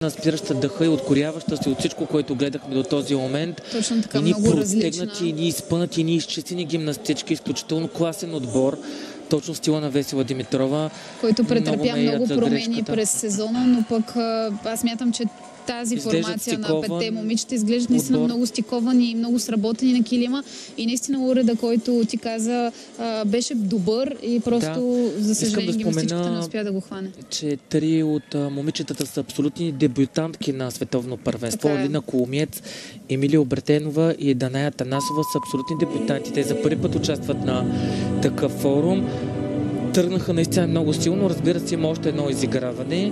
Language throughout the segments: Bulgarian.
спираща дъха и откоряваща се от всичко, което гледахме до този момент. Точно така, много протегнати, ни изпънати, ни изчистени гимнастички, изключително класен отбор. Точно в стила на Весела Димитрова. Който претърпя много промени през сезона, но пък аз мятам, че тази формация на петте момичета изглежда наистина много стиковани и много сработени на килима. И наистина уреда, който ти каза, беше добър и просто, за съжаление, гимнастичката не успя да го хване. Че 3 от момичетата са абсолютни дебютантки на световно първенство. Лина Коломиец, Емилия Обретенова и Даная Танасова са абсолютни дебютанти. Те за първи път участват на такъв форум. Тръгнаха наистина много силно. Разбира се, има още едно изиграване.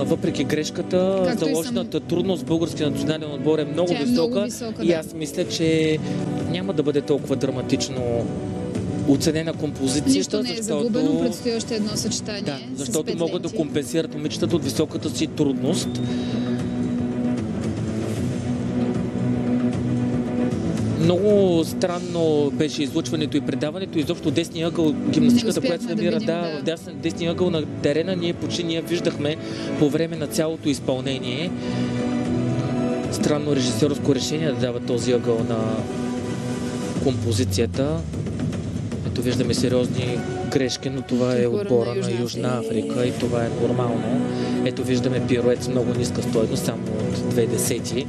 Въпреки грешката, заложената трудност в българския национален отбор е много висока. И аз мисля, че няма да бъде толкова драматично оценена композицията. Нищо не е загубено, предстои още едно съчетание. Да, защото могат да компенсират момичетата от високата си трудност. Много странно беше излъчването и предаването. Изобщо десния ъгъл, гимнастиката, която се намира в десния ъгъл на терена, ние почти виждахме по време на цялото изпълнение. Странно режисьорско решение да дава този ъгъл на композицията. Ето виждаме сериозни грешки, но това е отбора на Южна Африка и това е нормално. Ето виждаме пирует с много ниска стойност, само от 2/10.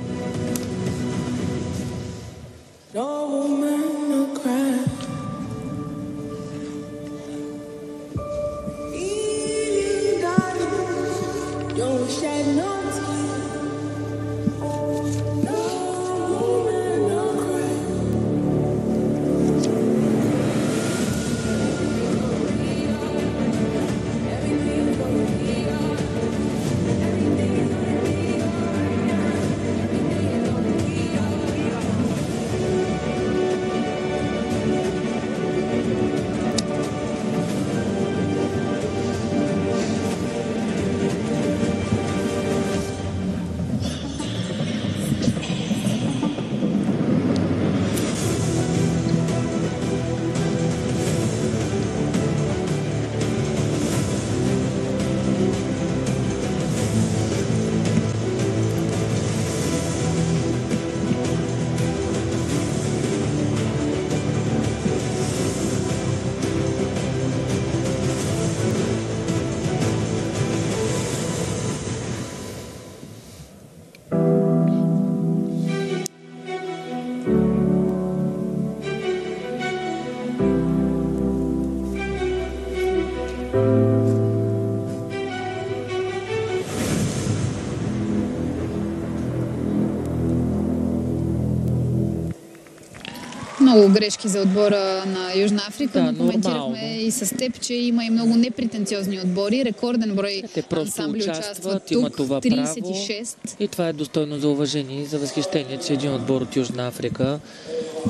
Много грешки за отбора на Южна Африка, но коментирахме и с теб, че има и много непретенциозни отбори. Рекорден брой ансамбли участват тук, 36. И това е достойно за уважение и за възхищение, че един отбор от Южна Африка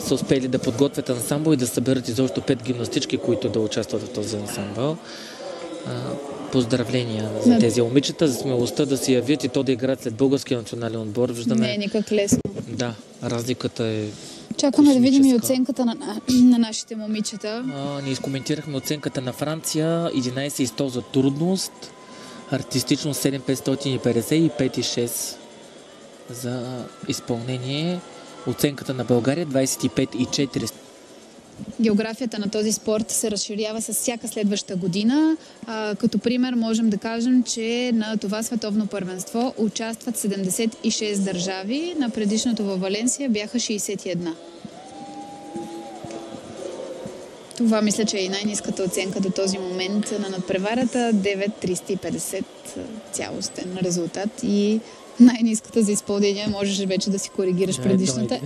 са успели да подготвят ансамбъл и да съберат изобщо 5 гимнастички, които да участват в този ансамбъл. Поздравления за тези момичета, за смелостта да се явят и то да играят след българския национален отбор. Виждаме... Не е никак лесно. Да, разликата е... Чакаме да видим и оценката на нашите момичета. Ние изкоментирахме оценката на Франция. 11,100 за трудност. Артистично 7,550 и 5,6 за изпълнение. Оценката на България 25,400. Географията на този спорт се разширява с всяка следваща година. Като пример можем да кажем, че на това световно първенство участват 76 държави. На предишното във Валенсия бяха 61. Това мисля, че е и най-ниската оценка до този момент на надпреварата. 9,350 цялостен резултат и най-ниската за изпълнение можеш вече да си коригираш предишната.